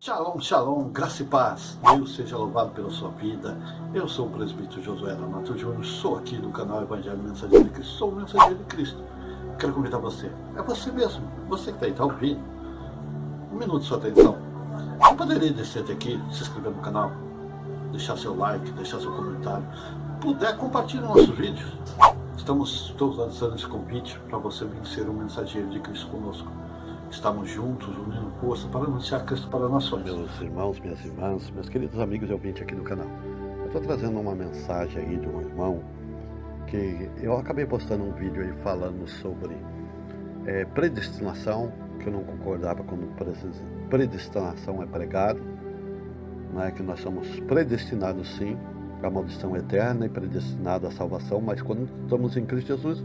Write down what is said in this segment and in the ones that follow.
Shalom, shalom, graça e paz. Deus seja louvado pela sua vida. Eu sou o presbítero Josué Donato Júnior, sou aqui do canal Evangelho Mensageiro de Cristo, sou o mensageiro de Cristo. Quero convidar você, é você mesmo, você que está ouvindo. Um minuto de sua atenção. Você poderia descer até aqui, se inscrever no canal, deixar seu like, deixar seu comentário. Puder, compartilhe nossos vídeos. Estamos todos lançando esse convite para você vir ser um mensageiro de Cristo conosco. Estamos juntos, unindo força para anunciar Cristo para as nações. Meus irmãos, minhas irmãs, meus queridos amigos e ouvintes aqui do canal. Eu estou trazendo uma mensagem aí de um irmão que eu acabei postando um vídeo aí falando sobre predestinação, que eu não concordava quando predestinação é pregado, né, que nós somos predestinados sim à maldição eterna e predestinados à salvação, mas quando estamos em Cristo Jesus,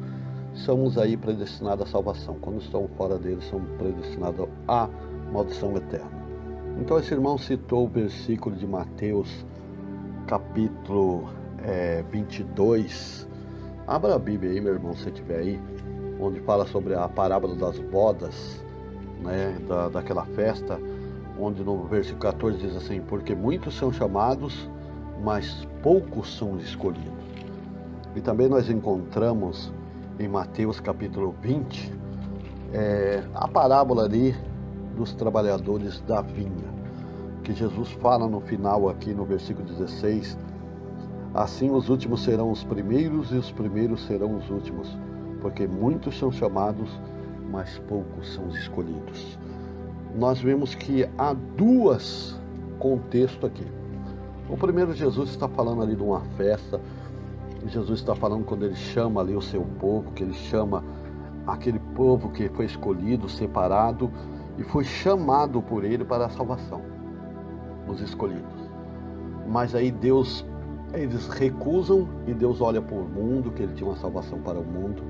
somos aí predestinados à salvação. Quando estamos fora dele, somos predestinados à maldição eterna. Então esse irmão citou o versículo de Mateus, capítulo 22. Abra a Bíblia aí, meu irmão, se tiver aí, onde fala sobre a parábola das bodas, né, daquela festa, onde no versículo 14 diz assim: porque muitos são chamados, mas poucos são escolhidos. E também nós encontramos em Mateus capítulo 20, a parábola ali dos trabalhadores da vinha, que Jesus fala no final aqui no versículo 16, assim os últimos serão os primeiros e os primeiros serão os últimos, porque muitos são chamados, mas poucos são os escolhidos. Nós vemos que há dois contextos aqui. O primeiro, Jesus está falando ali de uma festa. Jesus está falando quando ele chama ali o seu povo, que ele chama aquele povo que foi escolhido, separado e foi chamado por ele para a salvação, os escolhidos. Mas aí eles recusam e Deus olha para o mundo, que ele tinha uma salvação para o mundo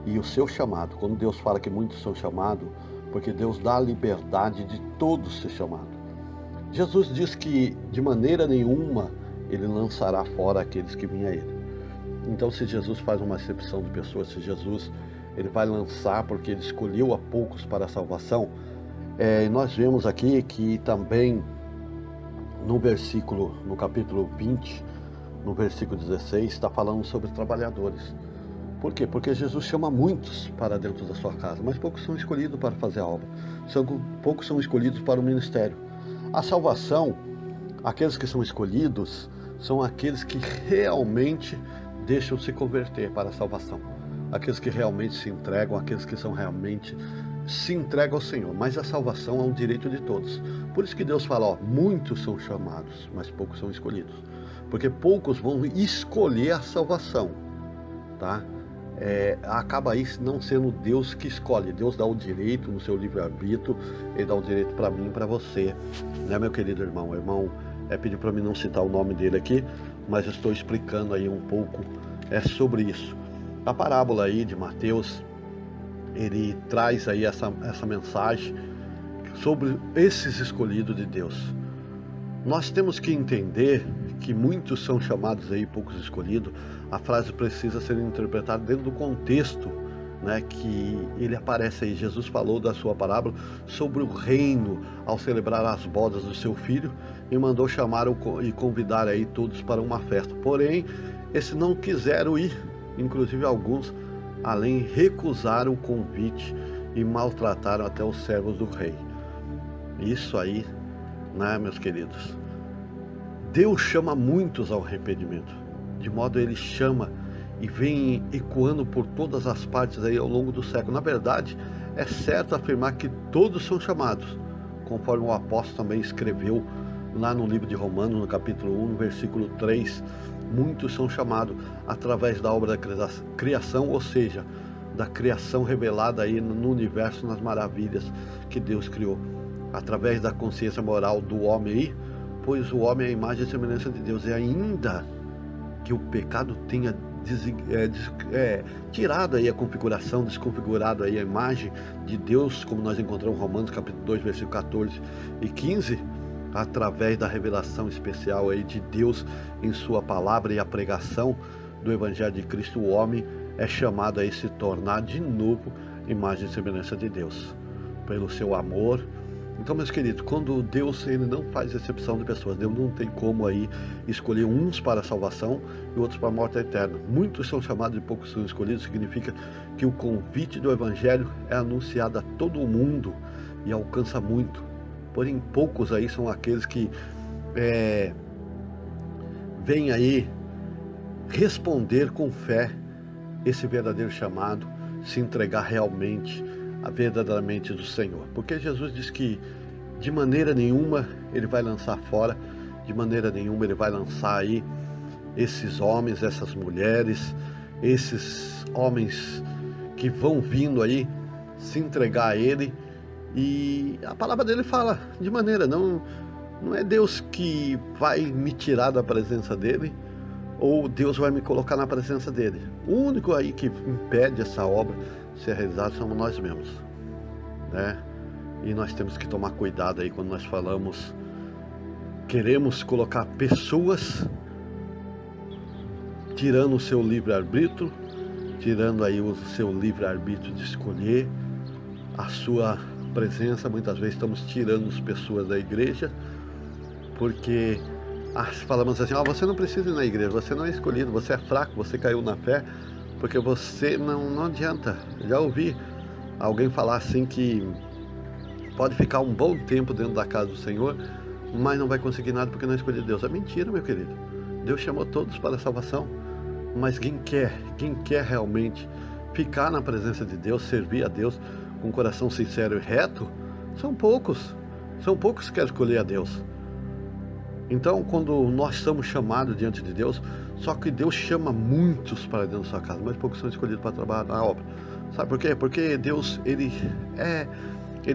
e o seu chamado. Quando Deus fala que muitos são chamados, porque Deus dá a liberdade de todos ser chamados. Jesus diz que de maneira nenhuma ele lançará fora aqueles que vêm a ele. Então, se Jesus faz uma acepção de pessoas, se Jesus ele vai lançar porque ele escolheu a poucos para a salvação, nós vemos aqui que também no capítulo 20, no versículo 16, está falando sobre trabalhadores. Por quê? Porque Jesus chama muitos para dentro da sua casa, mas poucos são escolhidos para fazer a obra. Poucos são escolhidos para o ministério. A salvação, aqueles que são escolhidos, são aqueles que realmente deixam se converter para a salvação, aqueles que realmente se entregam, aqueles que realmente se entregam ao Senhor. Mas a salvação é um direito de todos. Por isso que Deus fala, muitos são chamados, mas poucos são escolhidos, porque poucos vão escolher a salvação, tá? Acaba aí não sendo Deus que escolhe. Deus dá o direito no seu livre-arbítrio, ele dá o direito para mim e para você, né, meu querido irmão? O irmão pediu para mim não citar o nome dele aqui, mas eu estou explicando aí um pouco sobre isso. A parábola aí de Mateus, ele traz aí essa mensagem sobre esses escolhidos de Deus. Nós temos que entender que muitos são chamados aí, poucos escolhidos. A frase precisa ser interpretada dentro do contexto, né, que ele aparece aí. Jesus falou da sua parábola sobre o reino ao celebrar as bodas do seu filho e mandou chamar e convidar aí todos para uma festa. Porém, esses não quiseram ir, inclusive alguns, além, recusaram o convite e maltrataram até os servos do rei. Isso aí, né, meus queridos? Deus chama muitos ao arrependimento, de modo ele chama e vem ecoando por todas as partes aí ao longo do século. Na verdade, é certo afirmar que todos são chamados, conforme o apóstolo também escreveu lá no livro de Romanos, no capítulo 1, no versículo 3, muitos são chamados através da obra da criação, ou seja, da criação revelada aí no universo, nas maravilhas que Deus criou, através da consciência moral do homem aí, pois o homem é a imagem e semelhança de Deus, e ainda que o pecado tenha tirado aí a configuração, desconfigurado aí a imagem de Deus, como nós encontramos em Romanos capítulo 2, versículo 14 e 15, através da revelação especial aí de Deus em sua palavra e a pregação do Evangelho de Cristo, o homem é chamado a se tornar de novo imagem e semelhança de Deus, pelo seu amor Então, meus queridos, quando Deus ele não faz exceção de pessoas, Deus não tem como aí escolher uns para a salvação e outros para a morte eterna. Muitos são chamados e poucos são escolhidos, significa que o convite do Evangelho é anunciado a todo o mundo e alcança muito. Porém, poucos aí são aqueles que vêm aí responder com fé esse verdadeiro chamado, se entregar realmente verdadeiramente do Senhor, porque Jesus diz que de maneira nenhuma ele vai lançar fora, de maneira nenhuma ele vai lançar aí esses homens, essas mulheres, esses homens que vão vindo aí se entregar a ele. E a palavra dele fala de maneira, não é Deus que vai me tirar da presença dele, ou Deus vai me colocar na presença dele. O único aí que impede essa obra ser realizada somos nós mesmos, né? E nós temos que tomar cuidado aí quando nós falamos, queremos colocar pessoas tirando o seu livre-arbítrio, tirando aí o seu livre-arbítrio de escolher a sua presença. Muitas vezes estamos tirando as pessoas da igreja, porque falamos assim, você não precisa ir na igreja, você não é escolhido, você é fraco, você caiu na fé, porque você não adianta. Já ouvi alguém falar assim que pode ficar um bom tempo dentro da casa do Senhor, mas não vai conseguir nada porque não escolheu Deus. É mentira, meu querido. Deus chamou todos para a salvação, mas quem quer realmente ficar na presença de Deus, servir a Deus com um coração sincero e reto, são poucos que querem escolher a Deus. Então, quando nós somos chamados diante de Deus, só que Deus chama muitos para dentro da sua casa, mas poucos são escolhidos para trabalhar na obra. Sabe por quê? Porque Deus, Ele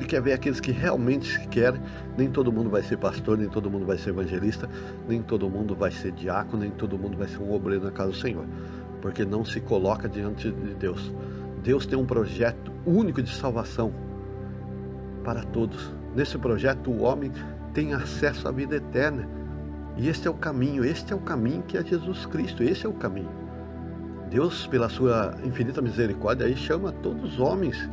quer ver aqueles que realmente querem. Nem todo mundo vai ser pastor, nem todo mundo vai ser evangelista, nem todo mundo vai ser diácono, nem todo mundo vai ser um obreiro na casa do Senhor, porque não se coloca diante de Deus. Deus tem um projeto único de salvação para todos. Nesse projeto o homem tem acesso à vida eterna, e este é o caminho que é Jesus Cristo. Esse é o caminho. Deus, pela sua infinita misericórdia, aí chama todos os homens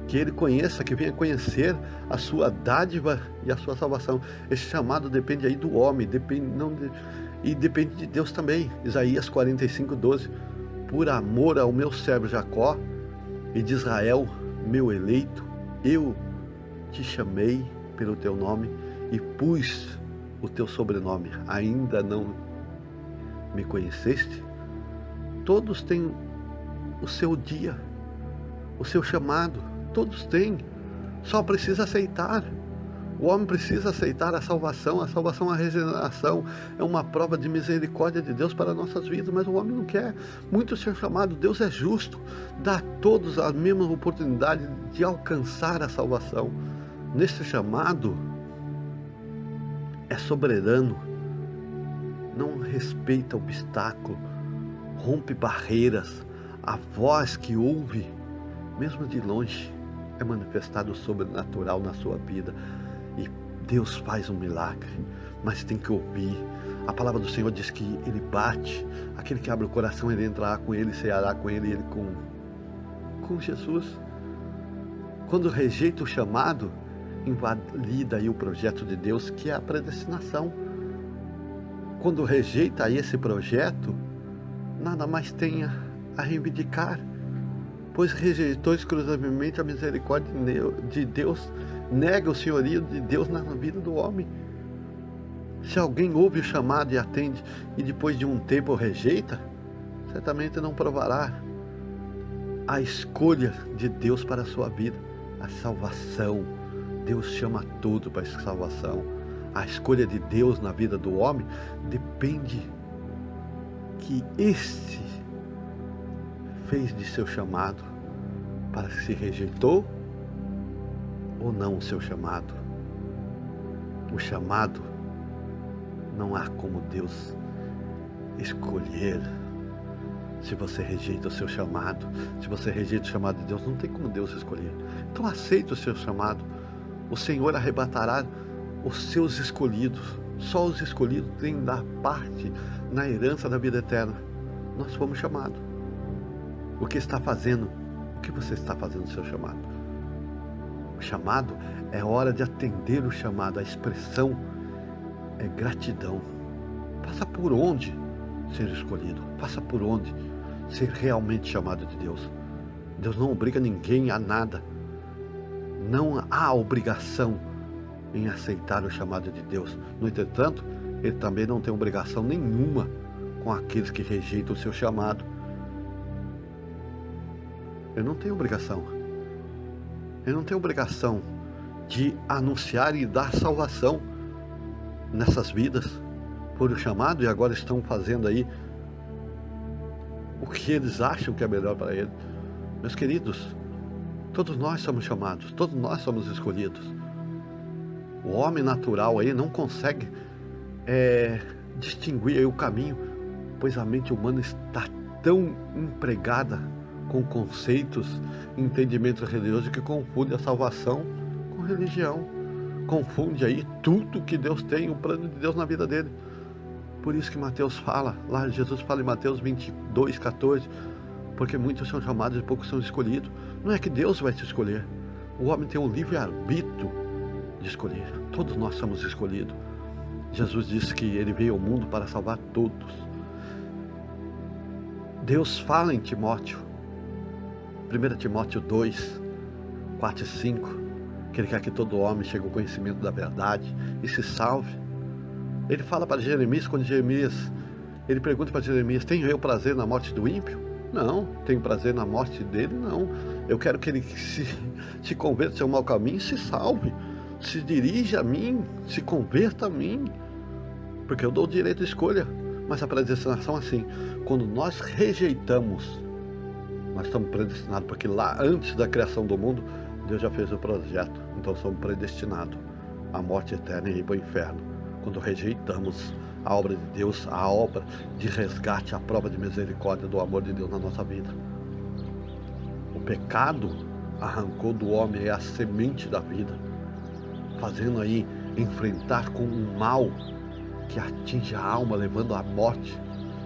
que Ele conheça, que venha conhecer a sua dádiva e a sua salvação. Esse chamado depende aí do homem, e depende de Deus também. Isaías 45:12, por amor ao meu servo Jacó e de Israel, meu eleito, eu te chamei pelo teu nome e pus o teu sobrenome. Ainda não me conheceste? Todos têm o seu dia, o seu chamado. Todos têm, só precisa aceitar. O homem precisa aceitar a salvação, a regeneração é uma prova de misericórdia de Deus para nossas vidas, mas o homem não quer muito ser chamado. Deus é justo, dá a todos a mesma oportunidade de alcançar a salvação. Nesse chamado, é soberano, não respeita obstáculo, rompe barreiras. A voz que ouve, mesmo de longe, é manifestado o sobrenatural na sua vida, e Deus faz um milagre, mas tem que ouvir. A palavra do Senhor diz que Ele bate, aquele que abre o coração, Ele entrará com Ele, ceará com Ele, Ele com Jesus. Quando rejeita o chamado, invalida aí o projeto de Deus, que é a predestinação. Quando rejeita aí esse projeto, nada mais tem a reivindicar, pois rejeitou exclusivamente a misericórdia de Deus, nega o senhorio de Deus na vida do homem. Se alguém ouve o chamado e atende, e depois de um tempo rejeita, certamente não provará a escolha de Deus para a sua vida, a salvação. Deus chama tudo para a salvação. A escolha de Deus na vida do homem depende que este fez de seu chamado, para se rejeitou ou não o seu chamado. O chamado, não há como Deus escolher. Se você rejeita o seu chamado, se você rejeita o chamado de Deus, não tem como Deus escolher. Então aceita o seu chamado. O Senhor arrebatará os seus escolhidos. Só os escolhidos têm da parte na herança da vida eterna. Nós fomos chamados. O que está fazendo? O que você está fazendo no seu chamado? O chamado é hora de atender o chamado. A expressão é gratidão. Passa por onde ser escolhido. Passa por onde ser realmente chamado de Deus. Deus não obriga ninguém a nada. Não há obrigação em aceitar o chamado de Deus. No entretanto, Ele também não tem obrigação nenhuma com aqueles que rejeitam o seu chamado. Ele não tem obrigação. Ele não tem obrigação de anunciar e dar salvação nessas vidas por o chamado, e agora estão fazendo aí o que eles acham que é melhor para ele. Meus queridos, todos nós somos chamados, todos nós somos escolhidos. O homem natural aí não consegue distinguir aí o caminho, pois a mente humana está tão empregada com conceitos, entendimento religioso, que confunde a salvação com religião. Confunde aí tudo que Deus tem, o plano de Deus na vida dele. Por isso que Mateus fala, lá Jesus fala em Mateus 22:14, porque muitos são chamados e poucos são escolhidos. Não é que Deus vai te escolher. O homem tem um livre-arbítrio de escolher. Todos nós somos escolhidos. Jesus disse que ele veio ao mundo para salvar todos. Deus fala em Timóteo, 1 Timóteo 2, 4 e 5, que Ele quer que todo homem chegue ao conhecimento da verdade e se salve. Ele fala para Jeremias, quando Jeremias, ele pergunta para Jeremias: tenho eu prazer na morte do ímpio? Não. Tenho prazer na morte dele? Não. Eu quero que ele se converta ao seu mau caminho e se salve. Se dirija a mim, se converta a mim, porque eu dou o direito de escolha. Mas a predestinação é assim: quando nós rejeitamos, nós estamos predestinados, porque lá antes da criação do mundo, Deus já fez o projeto. Então somos predestinados à morte eterna e ir para o inferno. Quando rejeitamos a obra de Deus, a obra de resgate, a prova de misericórdia do amor de Deus na nossa vida. O pecado arrancou do homem a semente da vida, fazendo aí enfrentar com um mal que atinge a alma, levando à morte.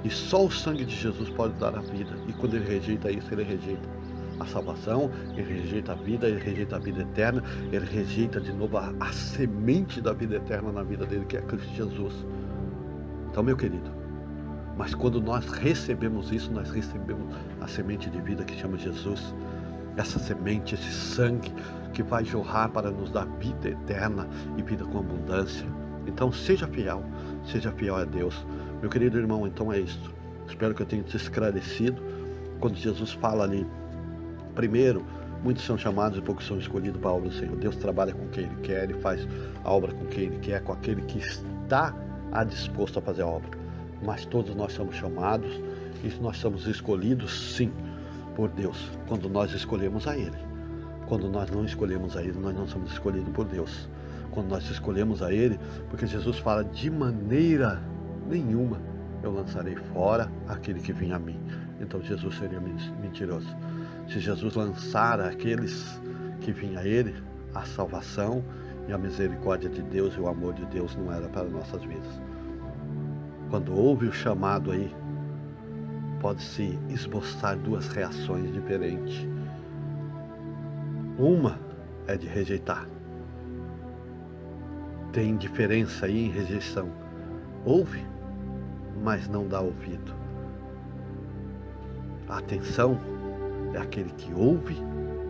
E só o sangue de Jesus pode dar a vida. E quando ele rejeita isso, ele rejeita a salvação, ele rejeita a vida eterna, ele rejeita de novo a semente da vida eterna na vida dele, que é Cristo Jesus. Então, meu querido, mas quando nós recebemos isso, nós recebemos a semente de vida que chama Jesus. Essa semente, esse sangue que vai jorrar para nos dar vida eterna e vida com abundância. Então seja fiel a Deus. Meu querido irmão, então é isso. Espero que eu tenha te esclarecido. Quando Jesus fala ali, primeiro, muitos são chamados e poucos são escolhidos para a obra do Senhor. Deus trabalha com quem Ele quer, Ele faz a obra com quem Ele quer, com aquele que está disposto a fazer a obra. Mas todos nós somos chamados e nós somos escolhidos, sim, por Deus, quando nós escolhemos a Ele. Quando nós não escolhemos a Ele, nós não somos escolhidos por Deus. Quando nós escolhemos a Ele, porque Jesus fala: de maneira nenhuma eu lançarei fora aquele que vinha a mim. Então Jesus seria mentiroso. Se Jesus lançar aqueles que vinham a Ele, a salvação e a misericórdia de Deus e o amor de Deus não era para nossas vidas. Quando houve o chamado aí, pode-se esboçar duas reações diferentes. Uma é de rejeitar. Tem diferença aí em rejeição. Ouve, mas não dá ouvido. A atenção é aquele que ouve,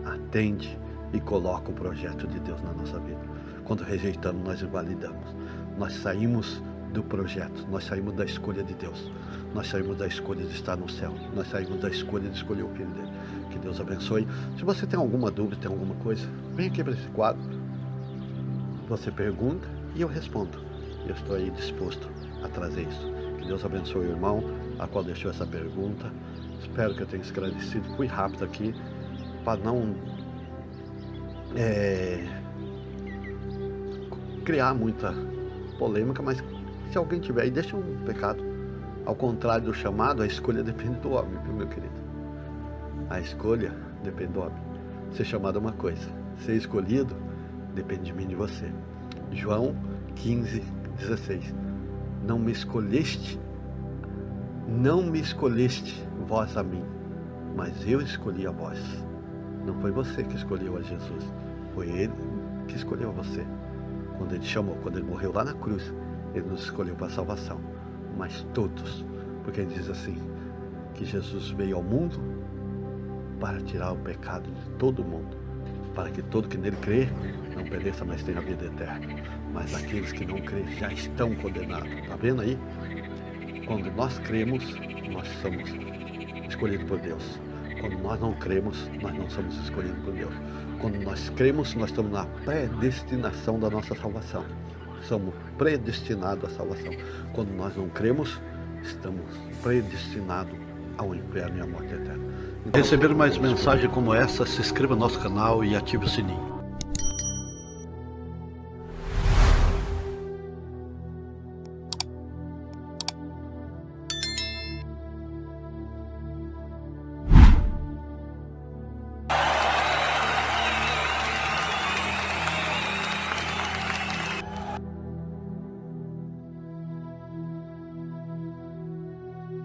atende e coloca o projeto de Deus na nossa vida. Quando rejeitamos, nós invalidamos. Nós saímos do projeto, nós saímos da escolha de Deus. Nós saímos da escolha de estar no céu. Nós saímos da escolha de escolher o Filho dele. Que Deus abençoe. Se você tem alguma dúvida, tem alguma coisa, vem aqui para esse quadro. Você pergunta e eu respondo. Eu estou aí disposto a trazer isso. Que Deus abençoe o irmão a qual deixou essa pergunta. Espero que eu tenha esclarecido. Fui rápido aqui para não criar muita polêmica, mas se alguém tiver aí, deixa um pecado. Ao contrário do chamado, a escolha depende do homem, viu, meu querido? A escolha depende do homem. Ser chamado é uma coisa, ser escolhido depende de mim e de você. João 15:16. Não me escolheste vós a mim, mas eu escolhi a vós. Não foi você que escolheu a Jesus. Foi Ele que escolheu você. Quando Ele chamou, quando Ele morreu lá na cruz, Ele nos escolheu para a salvação. Mas todos, porque Ele diz assim, que Jesus veio ao mundo para tirar o pecado de todo mundo, para que todo que nele crê não pereça, mas tenha a vida eterna. Mas aqueles que não creem já estão condenados. Está vendo aí? Quando nós cremos, nós somos escolhidos por Deus. Quando nós não cremos, nós não somos escolhidos por Deus. Quando nós cremos, nós estamos na predestinação da nossa salvação. Somos predestinados à salvação. Quando nós não cremos, estamos predestinados ao inferno e à morte eterna. Receber mais mensagens como essa, se inscreva no nosso canal e ative o sininho.